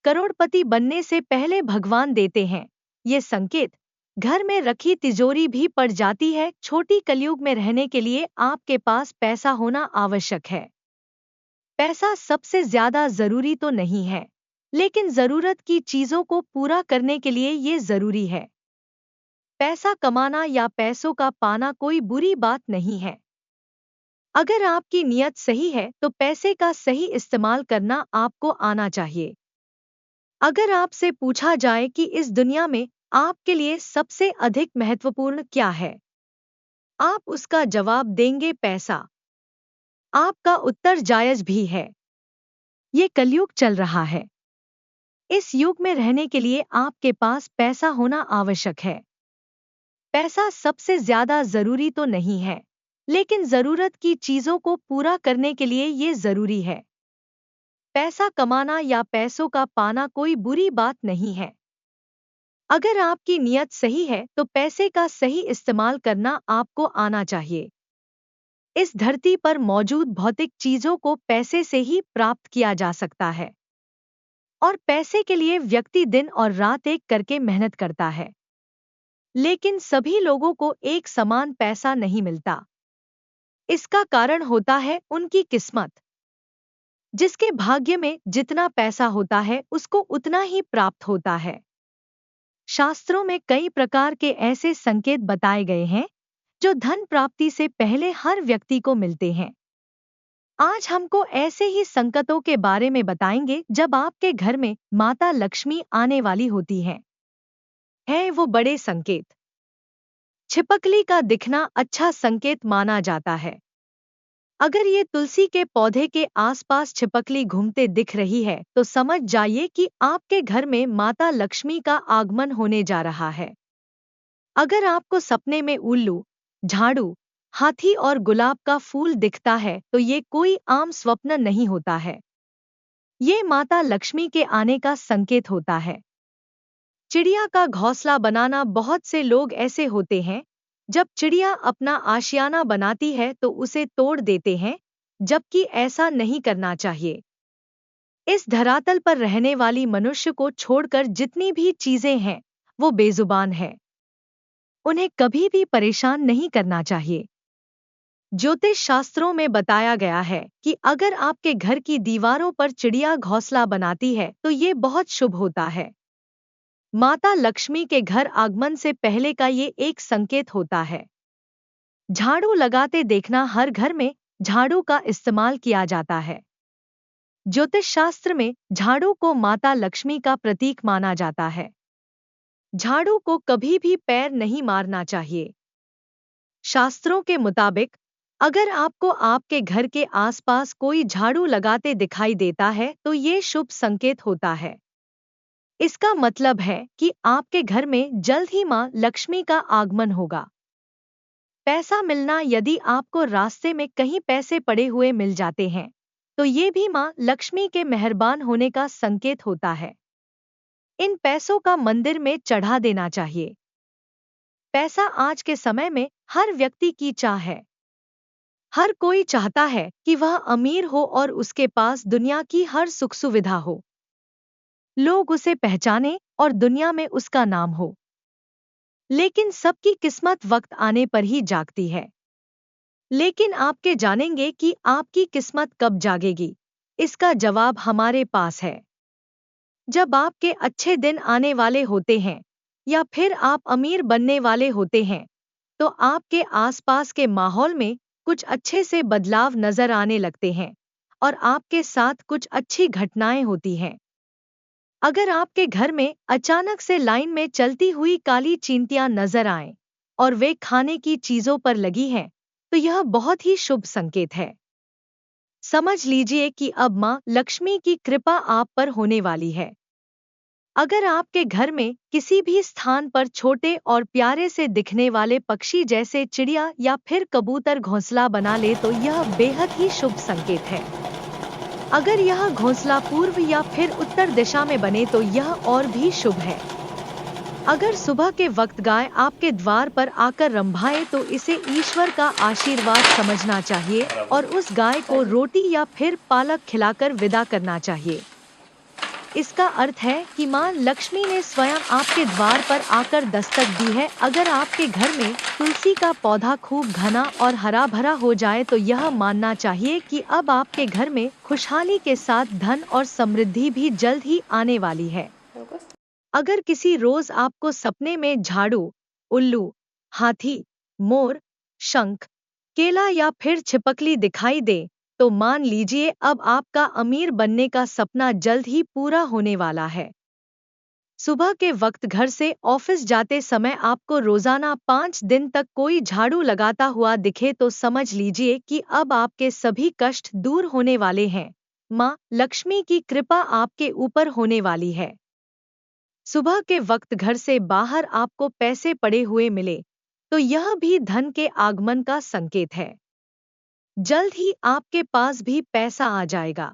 करोड़पति बनने से पहले भगवान देते हैं। ये संकेत घर में रखी तिजोरी भी पड़ जाती है। छोटी कलयुग में रहने के लिए आपके पास पैसा होना आवश्यक है। पैसा सबसे ज्यादा जरूरी तो नहीं है, लेकिन जरूरत की चीजों को पूरा करने के लिए ये जरूरी है। पैसा कमाना या पैसों का पाना कोई बुरी बात नहीं है। अगर आपकी नीयत सही है तो पैसे का सही इस्तेमाल करना आपको आना चाहिए। अगर आपसे पूछा जाए कि इस दुनिया में आपके लिए सबसे अधिक महत्वपूर्ण क्या है, आप उसका जवाब देंगे पैसा। आपका उत्तर जायज भी है। ये कलयुग चल रहा है। इस युग में रहने के लिए आपके पास पैसा होना आवश्यक है। पैसा सबसे ज्यादा जरूरी तो नहीं है, लेकिन जरूरत की चीजों को पूरा करने के लिए ये जरूरी है। पैसा कमाना या पैसों का पाना कोई बुरी बात नहीं है। अगर आपकी नीयत सही है तो पैसे का सही इस्तेमाल करना आपको आना चाहिए। इस धरती पर मौजूद भौतिक चीजों को पैसे से ही प्राप्त किया जा सकता है, और पैसे के लिए व्यक्ति दिन और रात एक करके मेहनत करता है। लेकिन सभी लोगों को एक समान पैसा नहीं मिलता। इसका कारण होता है उनकी किस्मत। जिसके भाग्य में जितना पैसा होता है उसको उतना ही प्राप्त होता है। शास्त्रों में कई प्रकार के ऐसे संकेत बताए गए हैं जो धन प्राप्ति से पहले हर व्यक्ति को मिलते हैं। आज हमको ऐसे ही संकेतों के बारे में बताएंगे जब आपके घर में माता लक्ष्मी आने वाली होती हैं। है वो बड़े संकेत। छिपकली का दिखना अच्छा संकेत माना जाता है। अगर ये तुलसी के पौधे के आसपास छिपकली घूमते दिख रही है तो समझ जाइए कि आपके घर में माता लक्ष्मी का आगमन होने जा रहा है। अगर आपको सपने में उल्लू, झाड़ू, हाथी और गुलाब का फूल दिखता है तो ये कोई आम स्वप्न नहीं होता है। ये माता लक्ष्मी के आने का संकेत होता है। चिड़िया का घोंसला बनाना, बहुत से लोग ऐसे होते हैं जब चिड़िया अपना आशियाना बनाती है तो उसे तोड़ देते हैं, जबकि ऐसा नहीं करना चाहिए। इस धरातल पर रहने वाली मनुष्य को छोड़कर जितनी भी चीजें हैं वो बेजुबान है। उन्हें कभी भी परेशान नहीं करना चाहिए। ज्योतिष शास्त्रों में बताया गया है कि अगर आपके घर की दीवारों पर चिड़िया घोंसला बनाती है तो ये बहुत शुभ होता है। माता लक्ष्मी के घर आगमन से पहले का ये एक संकेत होता है। झाड़ू लगाते देखना, हर घर में झाड़ू का इस्तेमाल किया जाता है। ज्योतिष शास्त्र में झाड़ू को माता लक्ष्मी का प्रतीक माना जाता है। झाड़ू को कभी भी पैर नहीं मारना चाहिए। शास्त्रों के मुताबिक अगर आपको आपके घर के आसपास कोई झाड़ू लगाते दिखाई देता है तो ये शुभ संकेत होता है। इसका मतलब है कि आपके घर में जल्द ही मां लक्ष्मी का आगमन होगा। पैसा मिलना, यदि आपको रास्ते में कहीं पैसे पड़े हुए मिल जाते हैं तो ये भी मां लक्ष्मी के मेहरबान होने का संकेत होता है। इन पैसों का मंदिर में चढ़ा देना चाहिए। पैसा आज के समय में हर व्यक्ति की चाह है। हर कोई चाहता है कि वह अमीर हो और उसके पास दुनिया की हर सुख सुविधा हो, लोग उसे पहचाने और दुनिया में उसका नाम हो। लेकिन सबकी किस्मत वक्त आने पर ही जागती है। लेकिन आपके जानेंगे कि आपकी किस्मत कब जागेगी, इसका जवाब हमारे पास है। जब आपके अच्छे दिन आने वाले होते हैं या फिर आप अमीर बनने वाले होते हैं तो आपके आसपास के माहौल में कुछ अच्छे से बदलाव नजर आने लगते हैं और आपके साथ कुछ अच्छी घटनाएं होती हैं। अगर आपके घर में अचानक से लाइन में चलती हुई काली चींटियां नजर आएं और वे खाने की चीजों पर लगी हैं तो यह बहुत ही शुभ संकेत है। समझ लीजिए कि अब मां लक्ष्मी की कृपा आप पर होने वाली है। अगर आपके घर में किसी भी स्थान पर छोटे और प्यारे से दिखने वाले पक्षी जैसे चिड़िया या फिर कबूतर घोंसला बना ले तो यह बेहद ही शुभ संकेत है। अगर यह घोंसला पूर्व या फिर उत्तर दिशा में बने तो यह और भी शुभ है। अगर सुबह के वक्त गाय आपके द्वार पर आकर रंभाए तो इसे ईश्वर का आशीर्वाद समझना चाहिए और उस गाय को रोटी या फिर पालक खिलाकर विदा करना चाहिए। इसका अर्थ है कि मां लक्ष्मी ने स्वयं आपके द्वार पर आकर दस्तक दी है। अगर आपके घर में तुलसी का पौधा खूब घना और हरा भरा हो जाए तो यह मानना चाहिए कि अब आपके घर में खुशहाली के साथ धन और समृद्धि भी जल्द ही आने वाली है। अगर किसी रोज आपको सपने में झाड़ू, उल्लू, हाथी, मोर, शंख, केला या फिर छिपकली दिखाई दे तो मान लीजिए अब आपका अमीर बनने का सपना जल्द ही पूरा होने वाला है। सुबह के वक्त घर से ऑफिस जाते समय आपको रोजाना 5 दिन तक कोई झाड़ू लगाता हुआ दिखे तो समझ लीजिए कि अब आपके सभी कष्ट दूर होने वाले हैं। माँ लक्ष्मी की कृपा आपके ऊपर होने वाली है। सुबह के वक्त घर से बाहर आपको पैसे पड़े हुए मिले तो यह भी धन के आगमन का संकेत है। जल्द ही आपके पास भी पैसा आ जाएगा।